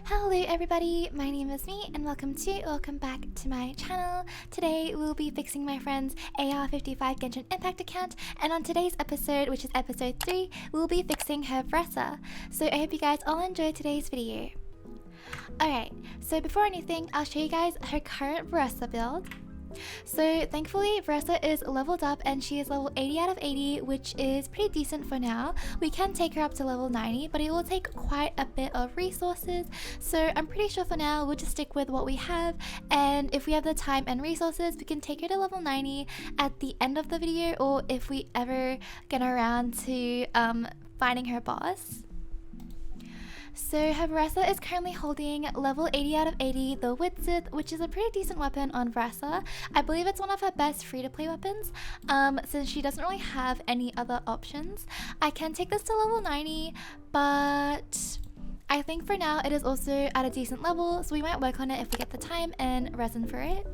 Hello everybody, my name is Me and welcome back to my channel. Today we'll be fixing my friend's AR55 Genshin Impact account, and on today's episode, which is episode 3, we'll be fixing her varesa. So I hope you guys all enjoyed today's video. Alright, so before anything, I'll show you guys her current varesa build. So thankfully varesa is leveled up and she is level 80 out of 80, which is pretty decent for now. We can take her up to level 90, but it will take quite a bit of resources, so I'm pretty sure for now we'll just stick with what we have, and if we have the time and resources we can take her to level 90 at the end of the video, or if we ever get around to finding her boss. So her varesa is currently holding level 80 out of 80, the Widsith, which is a pretty decent weapon on varesa. I believe it's one of her best free-to-play weapons, since she doesn't really have any other options. I can take this to level 90, but I think for now it is also at a decent level, so we might work on it if we get the time and resin for it.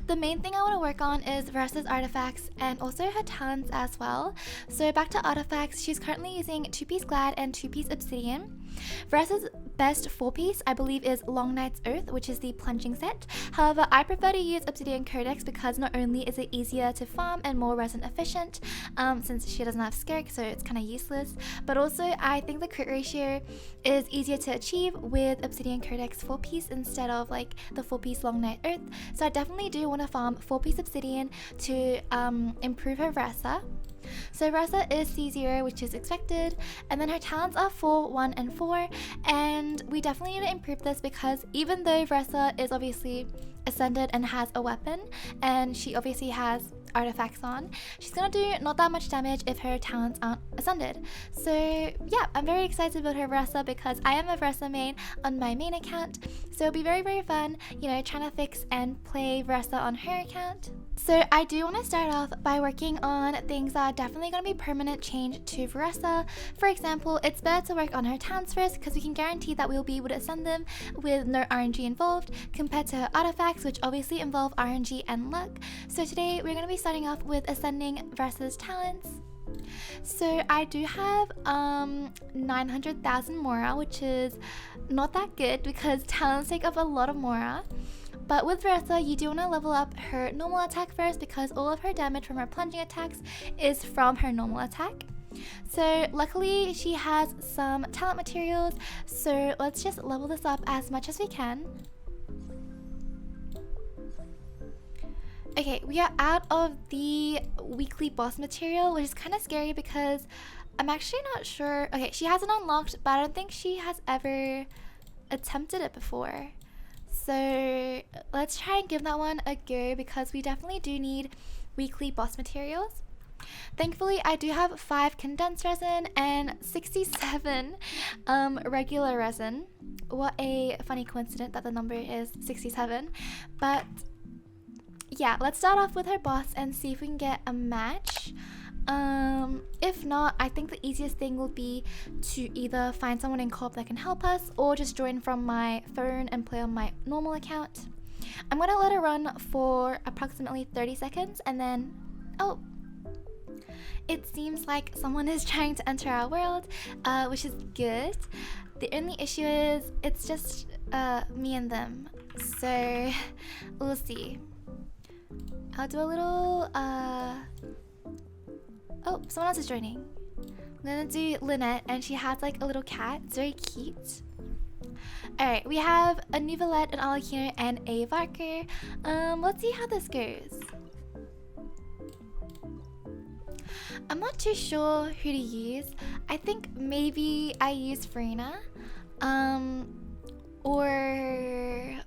The main thing I want to work on is varesa's artifacts and also her talents as well. So back to artifacts, she's currently using 2-piece glad and 2-piece obsidian. Varesa's best 4-piece I believe is Long Night's Oath, which is the plunging set. However, I prefer to use obsidian codex because not only is it easier to farm and more resin efficient, since she doesn't have skirk, so it's kind of useless, but also I think the crit ratio is easier to achieve with obsidian codex 4-piece instead of like the 4-piece Long Night Oath. So I definitely do want to farm 4-piece obsidian to improve her varesa. So varesa is C0, which is expected, and then her talents are 4, 1, and 4, and we definitely need to improve this because even though varesa is obviously ascended and has a weapon, and she obviously has artifacts on, she's gonna do not that much damage if her talents aren't ascended. So yeah, I'm very excited about her varesa because I am a varesa main on my main account, so it'll be very fun, you know, trying to fix and play varesa on her account. So I do want to start off by working on things that are definitely going to be permanent change to varesa. For example, it's better to work on her talents first because we can guarantee that we'll be able to ascend them with no RNG involved compared to her artifacts, which obviously involve RNG and luck. So today we're going to be starting off with ascending varesa's talents. So I do have 900,000 mora, which is not that good because talents take up a lot of mora. But with varesa, you do want to level up her normal attack first because all of her damage from her plunging attacks is from her normal attack. So luckily she has some talent materials, so let's just level this up as much as we can. Okay, we are out of the weekly boss material, which is kind of scary because I'm actually not sure. Okay, she hasn't unlocked, but I don't think she has ever attempted it before. So let's try and give that one a go because we definitely do need weekly boss materials. Thankfully, I do have 5 condensed resin and 67 regular resin. What a funny coincidence that the number is 67. But yeah, let's start off with her boss and see if we can get a match. If not, I think the easiest thing will be to either find someone in co-op that can help us or just join from my phone and play on my normal account. I'm gonna let her run for approximately 30 seconds and then, oh, it seems like someone is trying to enter our world, which is good. The only issue is it's just me and them, so we'll see. I'll do a little oh, someone else is joining. I'm gonna do Lynette, and she has like a little cat. It's very cute. Alright, we have a Nuvolette, an Alakino, and a Varker. Let's see how this goes. I'm not too sure who to use. I think maybe I use Farina. Or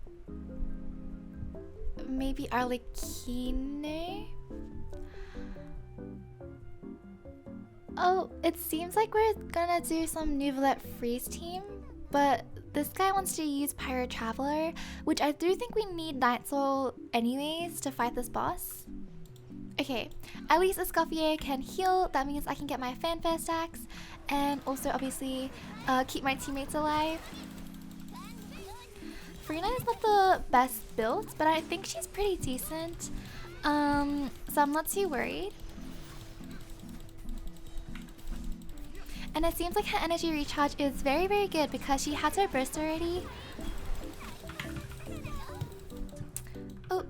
maybe Arlecchino. Oh, it seems like we're gonna do some Nuvolette freeze team, but this guy wants to use Pyro Traveler, which I do think we need Night Soul anyways to fight this boss. Okay, at least Escoffier can heal. That means I can get my fanfare stacks and also obviously keep my teammates alive. Farina is not the best build, but I think she's pretty decent, so I'm not too worried. And it seems like her energy recharge is very, very good because she has her burst already. Oh.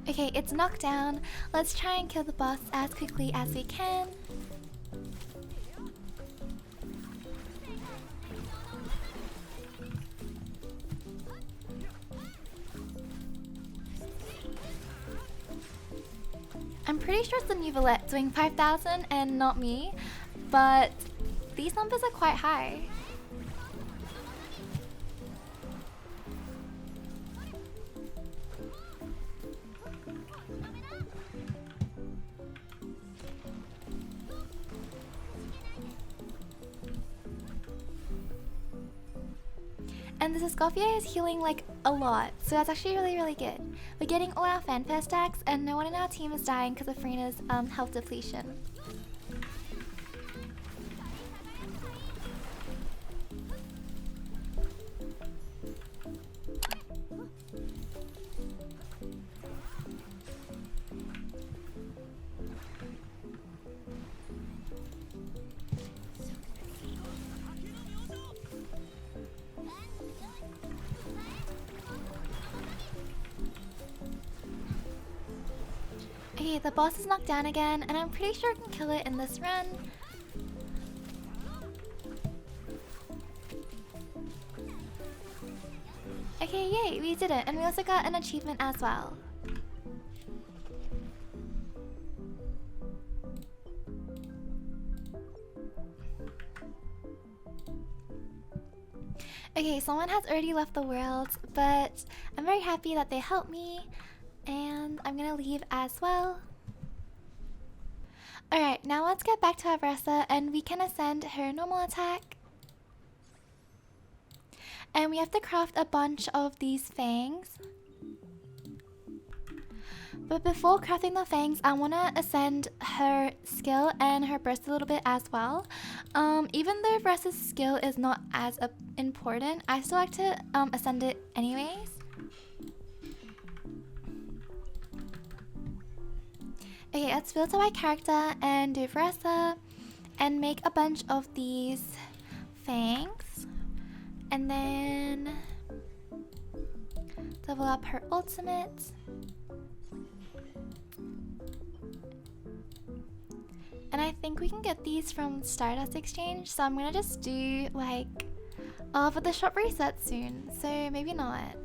Okay, it's knocked down. Let's try and kill the boss as quickly as we can. I'm pretty sure it's the new Valette doing 5,000 and not me, but these numbers are quite high. And this Escoffier is healing like a lot, so that's actually really, really good. We're getting all our fanfare stacks, and no one in our team is dying because of Farina's health depletion. Okay, the boss is knocked down again, and I'm pretty sure I can kill it in this run. Okay, yay, we did it, and we also got an achievement as well. Okay, someone has already left the world, but I'm very happy that they helped me. And I'm gonna leave as well. Alright, now let's get back to our varesa and we can ascend her normal attack. And we have to craft a bunch of these fangs. But before crafting the fangs, I want to ascend her skill and her burst a little bit as well. Even though Varesa's skill is not as important, I still like to ascend it anyways. Okay, let's filter my character and do Varesa and make a bunch of these fangs. And then level up her ultimate. And I think we can get these from Stardust Exchange, so I'm gonna just do like, but the shop resets soon, so maybe not.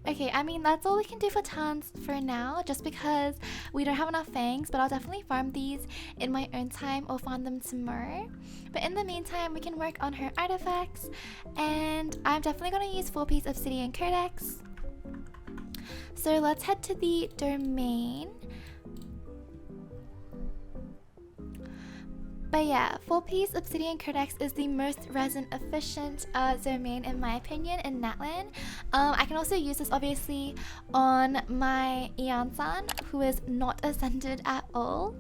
Okay, I mean, that's all we can do for Tans for now, just because we don't have enough fangs, but I'll definitely farm these in my own time or farm them tomorrow. But in the meantime, we can work on her artifacts, and I'm definitely going to use 4-piece obsidian codex. So let's head to the domain. But yeah, 4-piece obsidian codex is the most resin efficient domain in my opinion in Natlan. I can also use this obviously on my Ian-san, who is not ascended at all.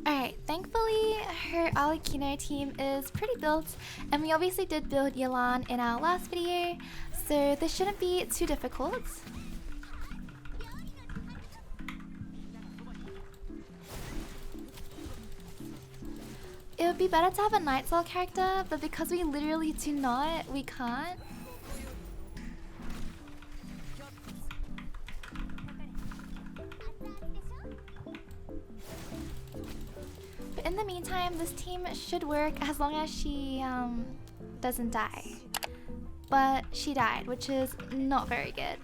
Alright, thankfully her Alikino team is pretty built, and we obviously did build Yelan in our last video, so this shouldn't be too difficult. It would be better to have a Night Soul character, but because we literally do not, we can't. But in the meantime, this team should work as long as she doesn't die. But she died, which is not very good.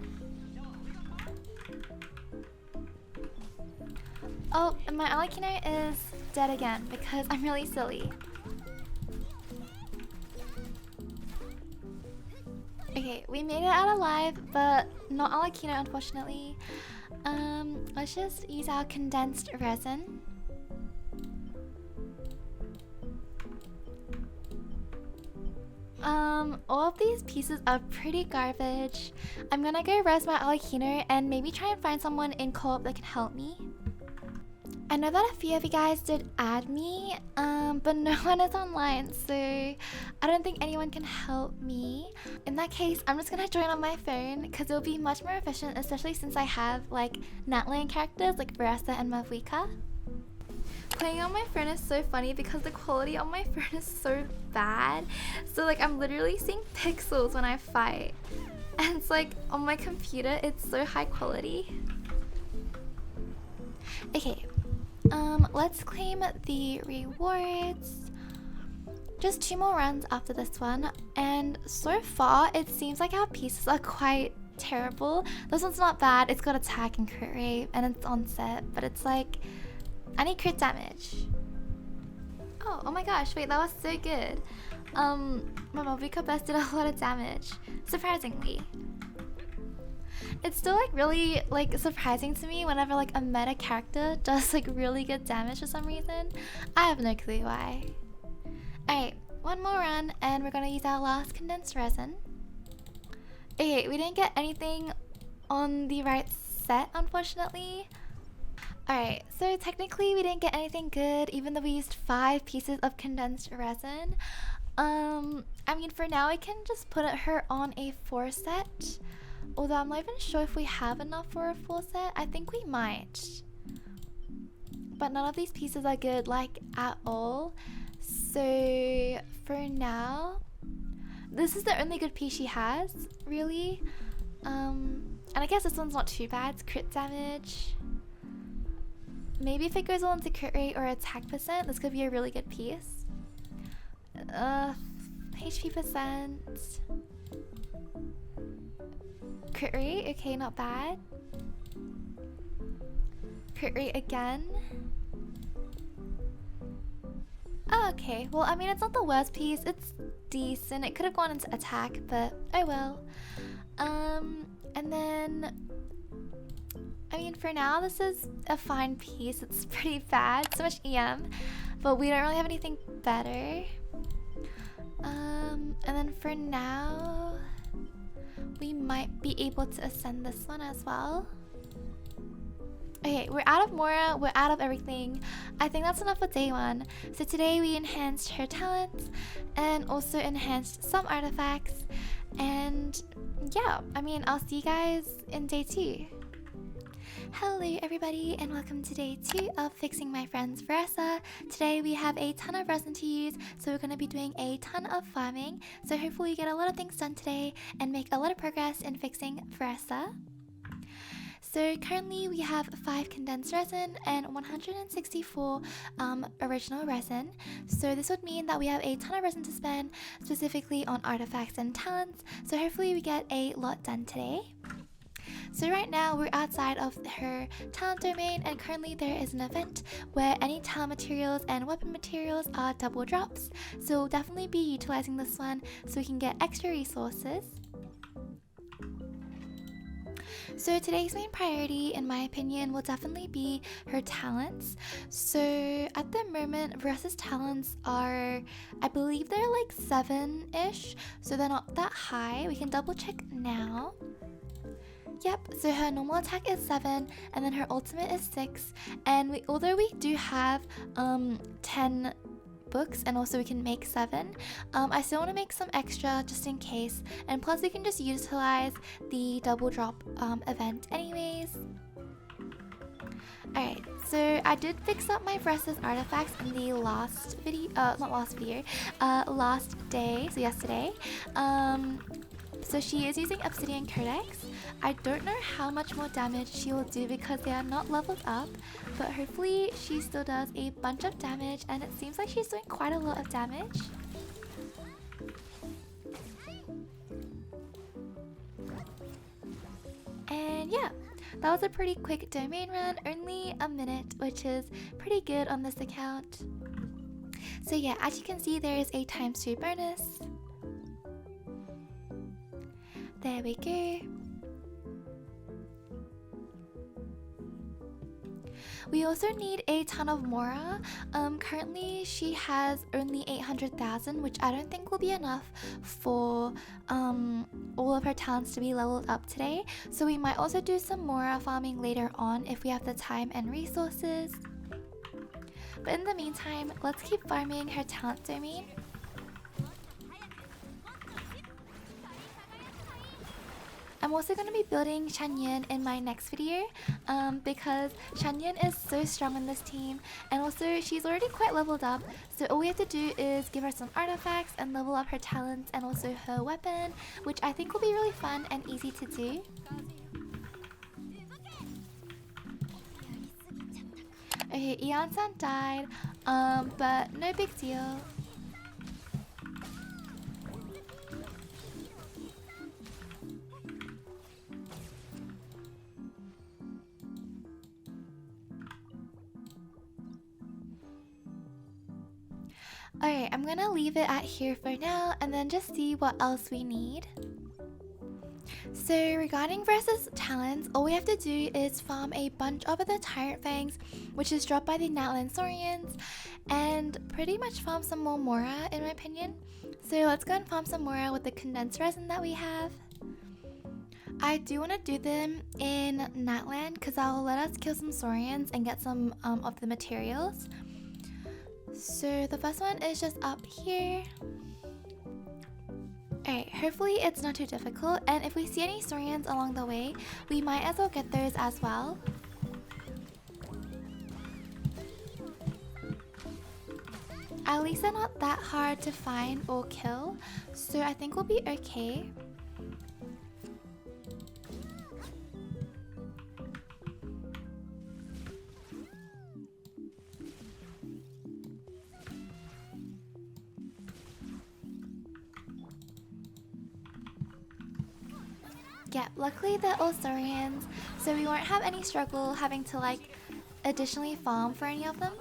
Oh, and my Alikino is dead again because I'm really silly. Okay, we made it out alive, but not Alikino unfortunately. Let's just use our condensed resin. All of these pieces are pretty garbage. I'm gonna go res my Alikino and maybe try and find someone in co-op that can help me. I know that a few of you guys did add me, but no one is online, so I don't think anyone can help me. In that case, I'm just gonna join on my phone because it'll be much more efficient, especially since I have like Natland characters like Varesa and Mavuika. Playing on my phone is so funny because the quality on my phone is so bad. So like I'm literally seeing pixels when I fight. And it's like on my computer, it's so high quality. Okay, let's claim the rewards. Just 2 more runs after this one, and so far it seems like our pieces are quite terrible. This one's not bad. It's got attack and crit rate, and it's on set, but it's like I need crit damage. Oh my gosh! Wait, that was so good. My Mavuika Best did a lot of damage, surprisingly. It's still like really like surprising to me whenever like a meta character does like really good damage for some reason. I have no clue why. Alright, 1 more run and we're gonna use our last condensed resin. Okay, we didn't get anything on the right set, unfortunately. Alright, so technically we didn't get anything good even though we used 5 pieces of condensed resin. I mean for now I can just put her on a 4 set. Although I'm not even sure if we have enough for a full set. I think we might. But none of these pieces are good, like, at all. So, for now, this is the only good piece she has, really. And I guess this one's not too bad. It's crit damage. Maybe if it goes on to crit rate or attack percent, this could be a really good piece. HP percent. Crit rate, okay, not bad. Crit rate again. Oh, okay, well, I mean, it's not the worst piece. It's decent. It could have gone into attack, but oh well. And then, I mean, for now, this is a fine piece. It's pretty bad. So much EM, but we don't really have anything better. And then for now, we might be able to ascend this one as well. Okay, we're out of Mora, we're out of everything. I think that's enough for day 1. So today we enhanced her talents and also enhanced some artifacts. And yeah, I mean, I'll see you guys in day 2. Hello everybody and welcome to day 2 of fixing my friend's Varesa. Today we have a ton of resin to use, so we're going to be doing a ton of farming. So hopefully we get a lot of things done today and make a lot of progress in fixing Varesa. So currently we have 5 condensed resin and 164 original resin. So this would mean that we have a ton of resin to spend specifically on artifacts and talents. So hopefully we get a lot done today. So right now we're outside of her talent domain, and currently there is an event where any talent materials and weapon materials are double drops. So we'll definitely be utilizing this one so we can get extra resources. So today's main priority, in my opinion, will definitely be her talents. So at the moment, Varesa's talents are, I believe they're like 7-ish, so they're not that high. We can double check now. Yep, so her normal attack is 7 and then her ultimate is 6, and although we do have 10 books and also we can make 7, I still want to make some extra just in case, and plus we can just utilize the double drop event anyways. Alright, so I did fix up my Varesa's artifacts in the last video, last day, so yesterday. So she is using Obsidian Codex. I don't know how much more damage she will do because they are not leveled up, but hopefully she still does a bunch of damage, and it seems like she's doing quite a lot of damage. And yeah, that was a pretty quick domain run, only a minute, which is pretty good on this account. So yeah, as you can see, there is a ×2 bonus. There we go. We also need a ton of Mora. Currently she has only 800,000, which I don't think will be enough for all of her talents to be leveled up today. So we might also do some Mora farming later on if we have the time and resources. But in the meantime, let's keep farming her talent domain. I'm also going to be building Shangyun in my next video because Shangyun is so strong in this team, and also she's already quite leveled up, so all we have to do is give her some artifacts and level up her talents and also her weapon, which I think will be really fun and easy to do. Okay, Eon-san died, but no big deal. Alright, I'm gonna leave it at here for now and then just see what else we need. So regarding versus talents, all we have to do is farm a bunch of the Tyrant Fangs, which is dropped by the Natlan Saurians, and pretty much farm some more Mora in my opinion. So let's go and farm some Mora with the condensed resin that we have. I do want to do them in Natlan because I'll let us kill some Saurians and get some of the materials. So the first one is just up here. Alright, hopefully it's not too difficult, and if we see any Saurians along the way, we might as well get those as well. At least they're not that hard to find or kill, so I think we'll be okay. Yeah, luckily they're all Saurians, so we won't have any struggle having to like additionally farm for any of them.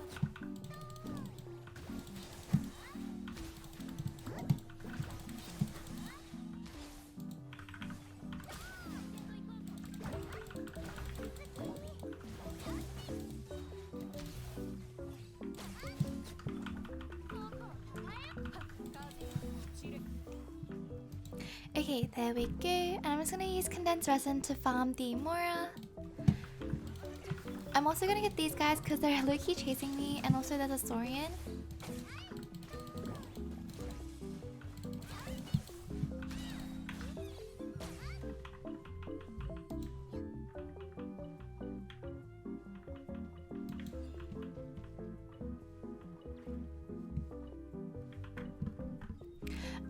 Okay, there we go. And I'm just gonna use condensed resin to farm the Mora. I'm also gonna get these guys because they're low-key chasing me, and also there's a Saurian.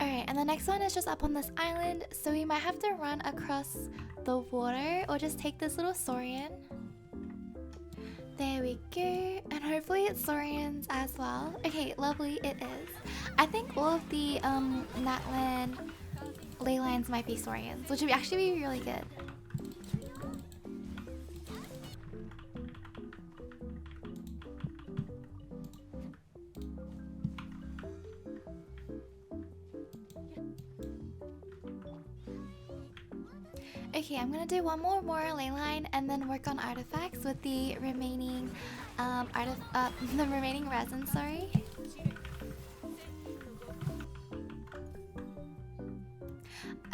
Alright, and the next one is just up on this island, so we might have to run across the water or just take this little Saurian. There we go, and hopefully it's Saurians as well. Okay, lovely, it is. I think all of the Natlan ley lines might be Saurians, which would actually be really good. Okay, I'm gonna do one more ley line and then work on artifacts with the remaining the remaining resin, sorry.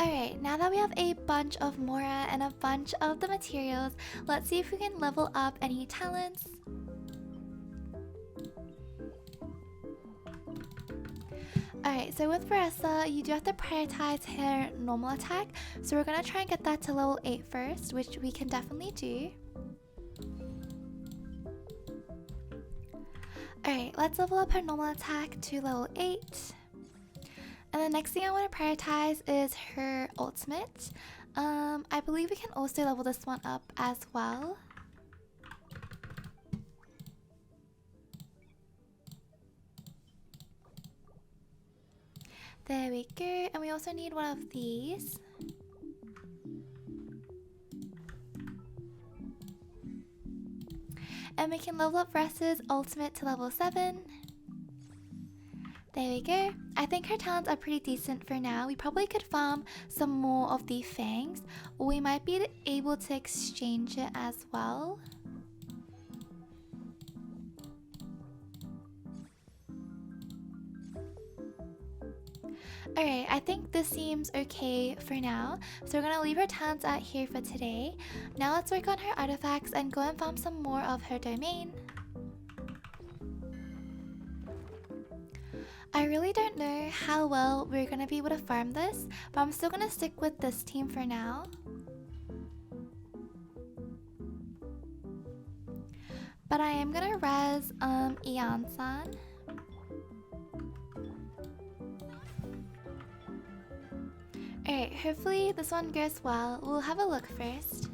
Alright, now that we have a bunch of Mora and a bunch of the materials, let's see if we can level up any talents. Alright, so with Varesa, you do have to prioritize her normal attack, so we're gonna try and get that to level 8 first, which we can definitely do. Alright, let's level up her normal attack to level 8. And the next thing I want to prioritize is her ultimate. I believe we can also level this one up as well. There we go, and we also need one of these. And we can level up Veresa's ultimate to level 7. There we go. I think her talents are pretty decent for now. We probably could farm some more of the fangs, or we might be able to exchange it as well. Alright, I think this seems okay for now. So we're gonna leave her talents out here for today. Now let's work on her artifacts and go and farm some more of her domain. I really don't know how well we're gonna be able to farm this, but I'm still gonna stick with this team for now. But I am gonna res Ian-san. Alright, hopefully this one goes well. We'll have a look first.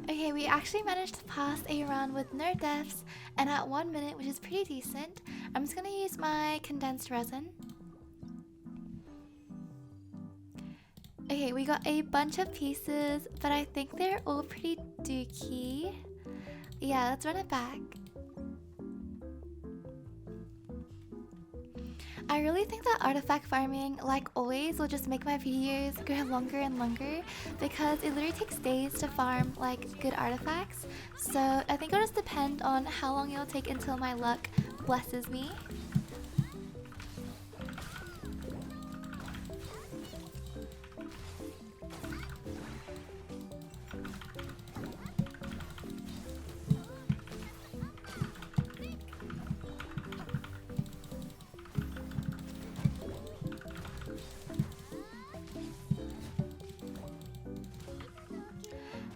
Okay, we actually managed to pass a run with no deaths and at 1 minute, which is pretty decent. I'm just gonna use my condensed resin. Okay, we got a bunch of pieces, but I think they're all pretty dookie. Yeah, let's run it back. I really think that artifact farming, like always, will just make my videos go longer and longer because it literally takes days to farm like good artifacts. So I think it'll just depend on how long it'll take until my luck blesses me.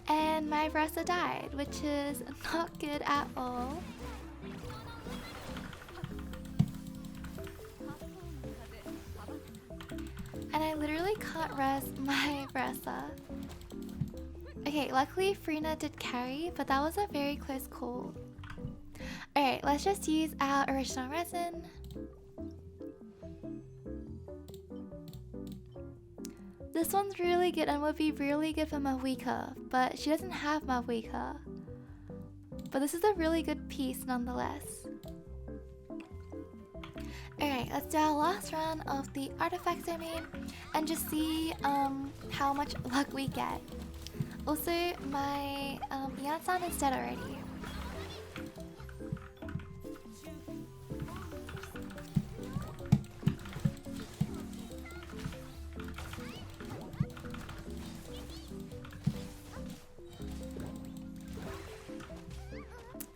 And my varesa died, which is not good at all. And I literally can't res my varesa. Okay, luckily Frina did carry, but that was a very close call. Alright, let's just use our original resin. This one's really good and would be really good for Mahuika, but she doesn't have Mahuika. But this is a really good piece nonetheless. Alright, let's do our last run of the artifact domain and just see how much luck we get. Also, my Ian-san is dead already.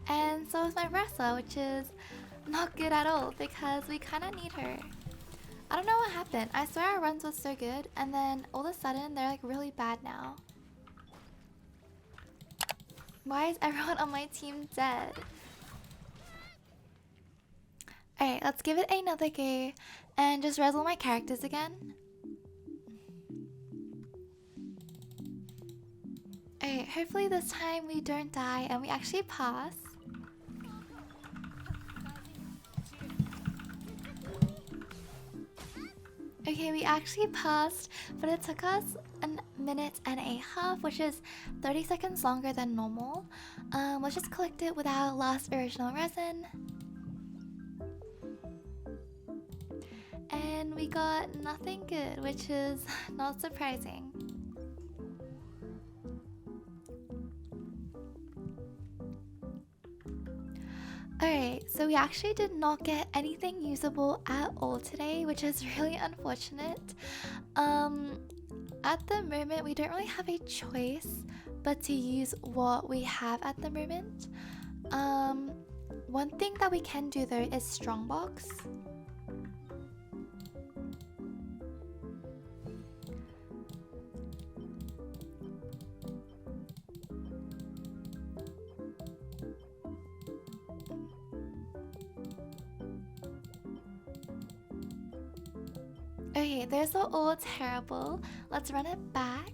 And so is my varesa, which is not good at all because we kind of need her. I don't know what happened. I swear our runs was so good and then all of a sudden they're like really bad now. Why is everyone on my team dead? Alright, let's give it another go and just res all my characters again. Alright, hopefully this time we don't die and we actually pass. Okay, we actually passed, but it took us a minute and a half, which is 30 seconds longer than normal. Let's just collect it with our last original resin. And we got nothing good, which is not surprising. Alright, so we actually did not get anything usable at all today, which is really unfortunate. At the moment, we don't really have a choice but to use what we have at the moment. One thing that we can do though is strongbox. Okay, those are all terrible. Let's run it back.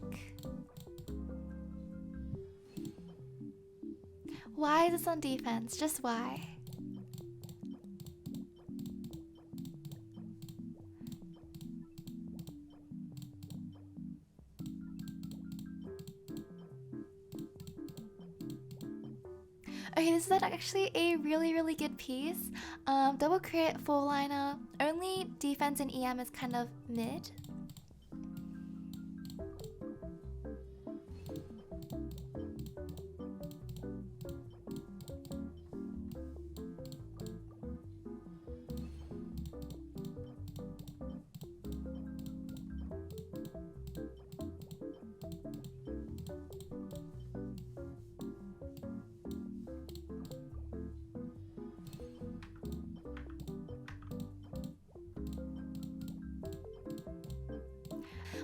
Why is this on defense? Just why? Okay, this is actually a really good piece. Double crit, full liner. Only defense and EM is kind of mid.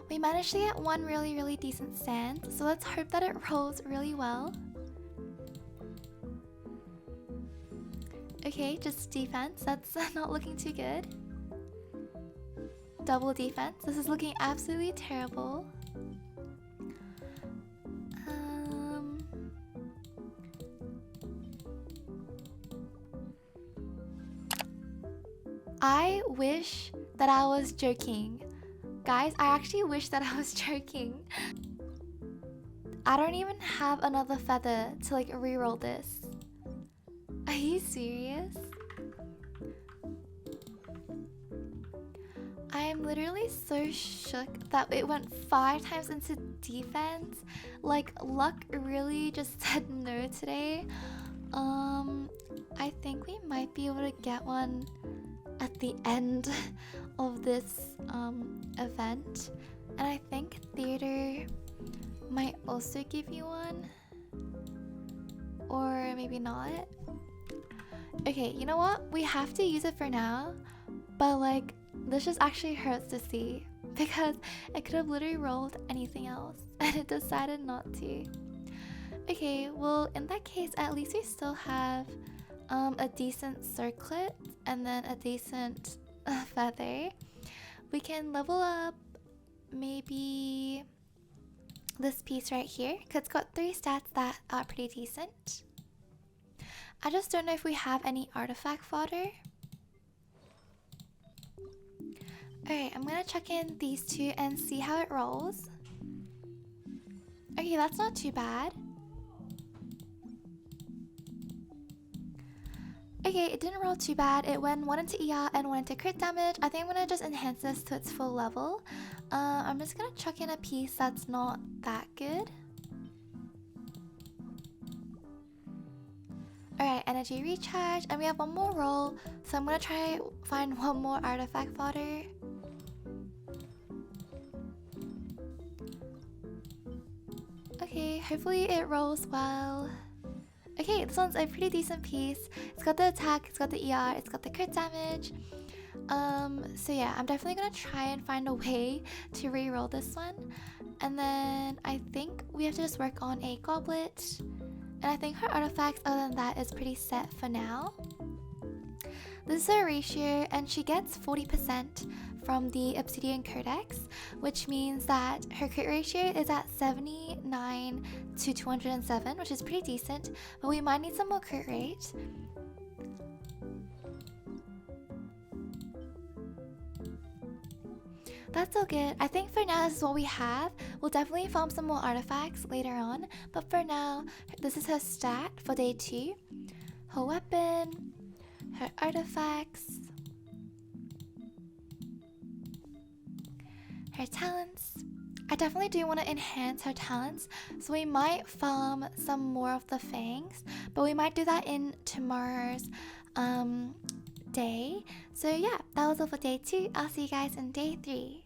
We managed to get one really decent stand, so let's hope that it rolls really well. Okay, just defense, that's not looking too good. Double defense, this is looking absolutely terrible. I wish that I was joking. Guys, I actually wish that I was joking. I don't even have another feather to like reroll this. Are you serious? I am literally so shook that it went 5 times into defense. Like, luck really just said no today. I think we might be able to get one at the end of this event, and I think theater might also give you one, or maybe not. Okay, you know what, we have to use it for now, but like this just actually hurts to see because it could have literally rolled anything else and it decided not to. Okay, well in that case at least we still have a decent circlet and then a decent feather. We can level up maybe this piece right here because it's got 3 stats that are pretty decent. I just don't know if we have any artifact fodder. Alright, I'm gonna chuck in these 2 and see how it rolls. Okay, that's not too bad. Okay, it didn't roll too bad. It went 1 into ER and 1 into crit damage. I think I'm gonna just enhance this to its full level. I'm just gonna chuck in a piece that's not that good. Alright, energy recharge, and we have 1 more roll, so I'm gonna try find 1 more artifact fodder. Okay, hopefully it rolls well. Okay, this one's a pretty decent piece. It's got the attack, it's got the ER, it's got the crit damage. So yeah, I'm definitely gonna try and find a way to re-roll this one. And then I think we have to just work on a goblet. And I think her artifacts other than that is pretty set for now. This is her ratio, and she gets 40% from the Obsidian Codex, which means that her crit ratio is at 79 to 207, which is pretty decent, but we might need some more crit rate. That's all good. I think for now this is what we have. We'll definitely farm some more artifacts later on, but for now, this is her stat for day 2. Her weapon, her artifacts, her talents. I definitely do want to enhance her talents, so we might farm some more of the fangs, but we might do that in tomorrow's day. So yeah, that was all for day 2. I'll see you guys in day 3.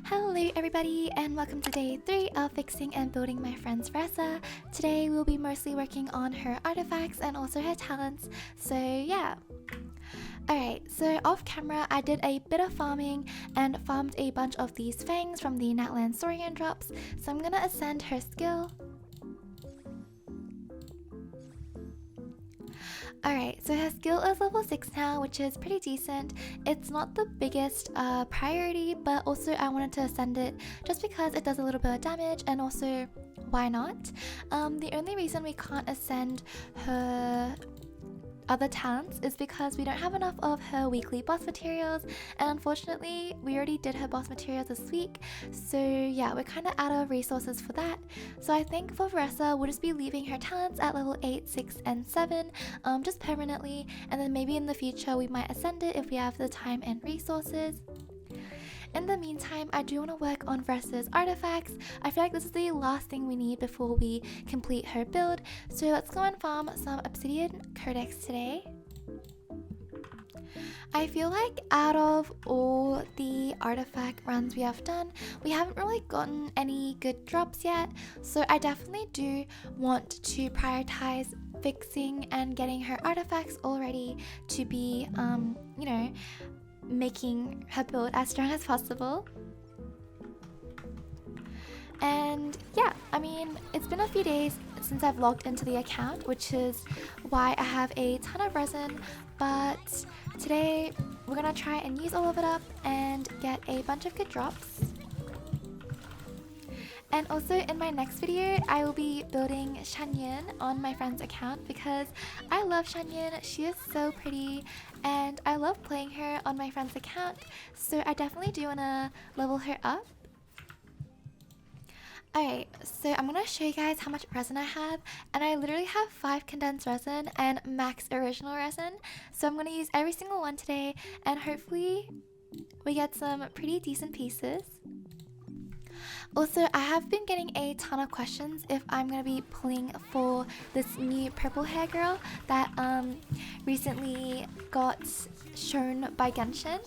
Hello everybody, and welcome to day 3 of fixing and building my friend's varesa. Today we'll be mostly working on her artifacts and also her talents, so yeah. Alright, so off camera I did a bit of farming and farmed a bunch of these fangs from the Natlan Saurian drops, so I'm gonna ascend her skill. Alright, so her skill is level 6 now, which is pretty decent. It's not the biggest priority, but also I wanted to ascend it just because it does a little bit of damage, and also why not? The only reason we can't ascend her other talents is because we don't have enough of her weekly boss materials, and unfortunately we already did her boss materials this week, so yeah, we're kind of out of resources for that. So I think for Varesa, we'll just be leaving her talents at level 8, 6, and 7 just permanently, and then maybe in the future we might ascend it if we have the time and resources. In the meantime, I do want to work on Varesa's artifacts. I feel like this is the last thing we need before we complete her build. So let's go and farm some obsidian codex today. I feel like out of all the artifact runs we have done, we haven't really gotten any good drops yet. So I definitely do want to prioritize fixing and getting her artifacts all ready to be, you know, making her build as strong as possible. And yeah, I mean, it's been a few days since I've logged into the account, which is why I have a ton of resin, but today we're gonna try and use all of it up and get a bunch of good drops. And also in my next video, I will be building Shanyin on my friend's account because I love Shanyin. She is so pretty and I love playing her on my friend's account. So I definitely do want to level her up. Alright, so I'm going to show you guys how much resin I have. And I literally have 5 condensed resin and max original resin. So I'm going to use every single one today and hopefully we get some pretty decent pieces. Also, I have been getting a ton of questions if I'm going to be pulling for this new purple hair girl that recently got shown by Genshin.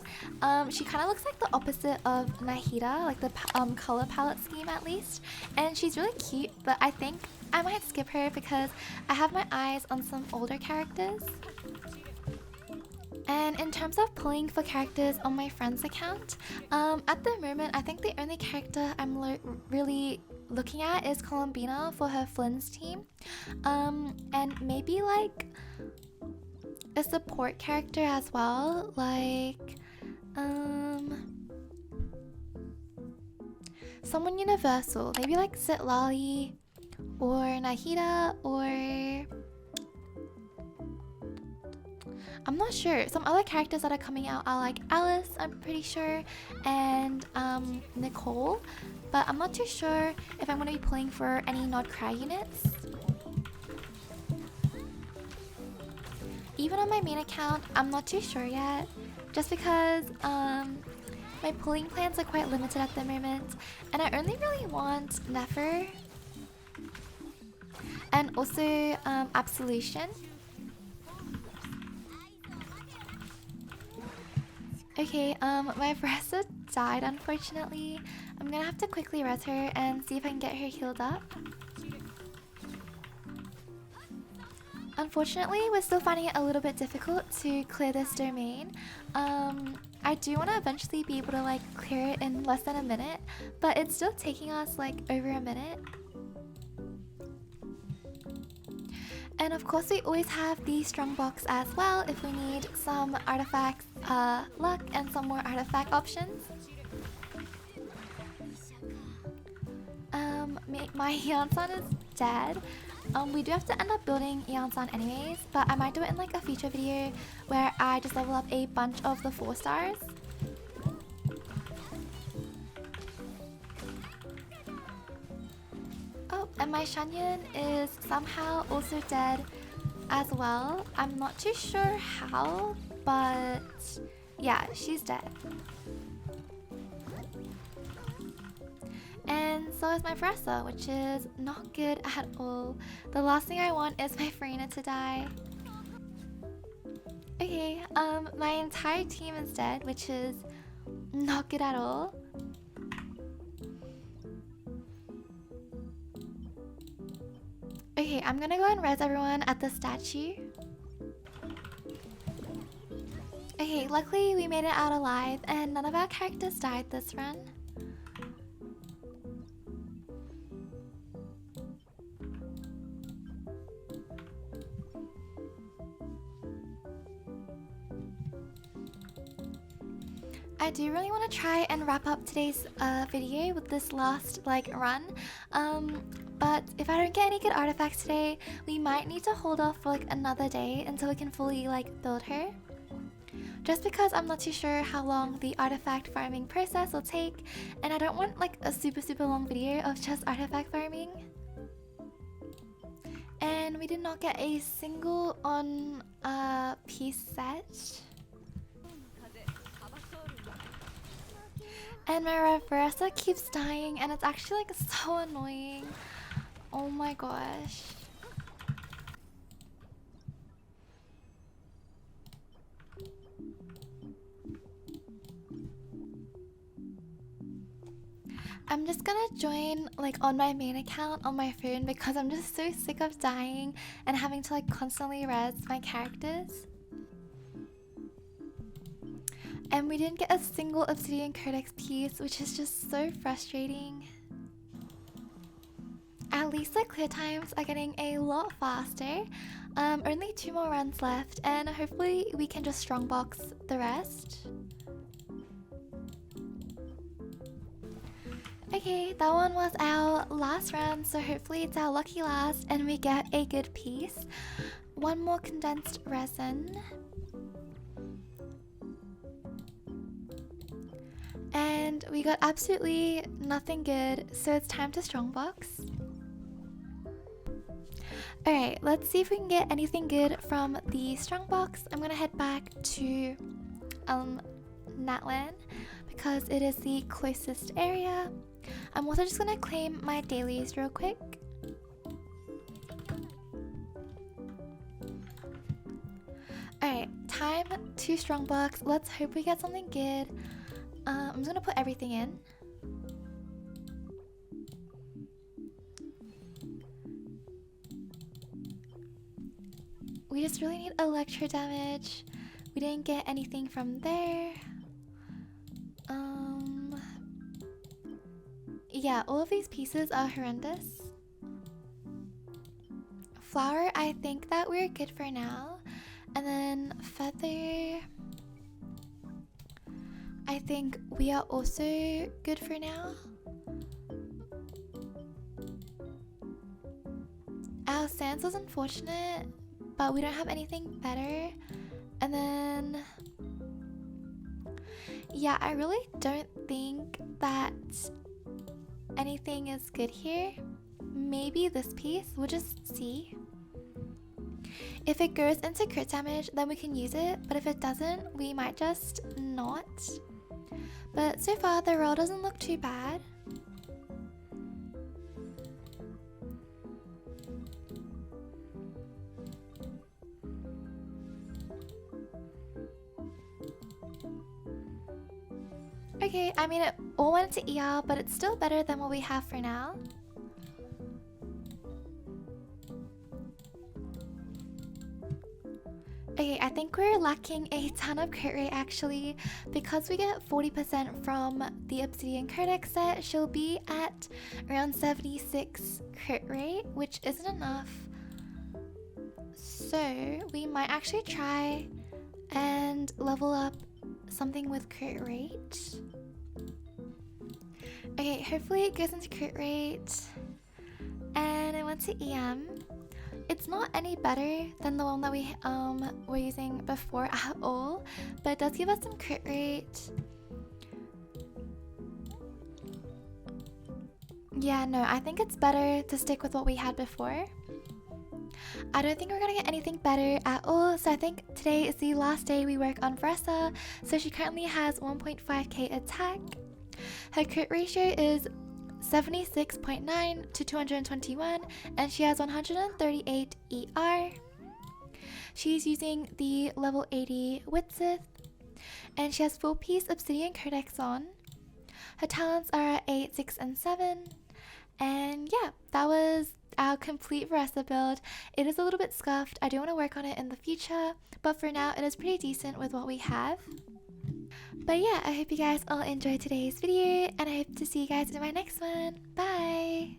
She kind of looks like the opposite of Nahida, like the color palette scheme at least. And she's really cute, but I think I might skip her because I have my eyes on some older characters. And in terms of pulling for characters on my friend's account, at the moment I think the only character I'm really looking at is Columbina for her Flynn's team, and maybe like a support character as well, like someone universal, maybe like Zitlali or Nahida, or I'm not sure. Some other characters that are coming out are like Alice, I'm pretty sure, and Nicole, but I'm not too sure if I'm going to be pulling for any nod-krai units. Even on my main account, I'm not too sure yet, just because my pulling plans are quite limited at the moment, and I only really want Nefer and also Absolution. Okay, my Varesa died unfortunately. I'm gonna have to quickly res her and see if I can get her healed up. Unfortunately, we're still finding it a little bit difficult to clear this domain. I do want to eventually be able to like clear it in less than a minute, but it's still taking us like over a minute. And of course we always have the strong box as well if we need some artifacts, luck, and some more artifact options. My Yeonsan is dead. We do have to end up building Yeonsan anyways, but I might do it in like a future video where I just level up a bunch of the 4 stars. Oh, and my Shanyin is somehow also dead as well. I'm not too sure how, but yeah, she's dead. And so is my Varesa, which is not good at all. The last thing I want is my Farina to die. Okay, my entire team is dead, which is not good at all. Okay, I'm gonna go and res everyone at the statue. Okay, luckily we made it out alive and none of our characters died this run. I do really want to try and wrap up today's video with this last like run, But if I don't get any good artifacts today, we might need to hold off for like another day until we can fully like build her. Just because I'm not too sure how long the artifact farming process will take, and I don't want like a super long video of just artifact farming. And we did not get a single on piece set. And my varesa keeps dying, and it's actually like so annoying. Oh my gosh. I'm just gonna join like on my main account on my phone because I'm just so sick of dying and having to like constantly res my characters. And we didn't get a single obsidian codex piece, which is just so frustrating. At least the clear times are getting a lot faster. Only 2 more runs left, and hopefully we can just strongbox the rest. Okay, that one was our last run, so hopefully it's our lucky last and we get a good piece. 1 more condensed resin. And we got absolutely nothing good, so it's time to strongbox. Alright, let's see if we can get anything good from the strongbox. I'm gonna head back to Natlan because it is the closest area. I'm also just gonna claim my dailies real quick. Alright, time to strongbox. Let's hope we get something good. I'm just gonna put everything in. We just really need electro damage. We didn't get anything from there. Yeah, all of these pieces are horrendous. Flower, I think that we're good for now. And then feather, I think we are also good for now. Our sands was unfortunate, but we don't have anything better. And then yeah, I really don't think that anything is good here. Maybe this piece, we'll just see. If it goes into crit damage, then we can use it, but if it doesn't, we might just not. But so far the roll doesn't look too bad. Okay, I mean it all went to ER, but it's still better than what we have for now. Okay, I think we're lacking a ton of crit rate actually. Because we get 40% from the obsidian codex set, she'll be at around 76 crit rate, which isn't enough. So we might actually try and level up something with crit rate. Okay, hopefully it goes into crit rate. And it went to EM. It's not any better than the one that we were using before at all, but it does give us some crit rate. Yeah, no, I think it's better to stick with what we had before. I don't think we're gonna get anything better at all, so I think today is the last day we work on Varesa. So she currently has 1.5k attack. Her crit ratio is 76.9 to 221, and she has 138 ER. She's using the level 80 Witsith, and she has full piece obsidian codex on. Her talents are 8, 6, and 7. And yeah, that was our complete Varesa build. It is a little bit scuffed. I do want to work on it in the future, but for now it is pretty decent with what we have. But yeah, I hope you guys all enjoyed today's video, and I hope to see you guys in my next one. Bye!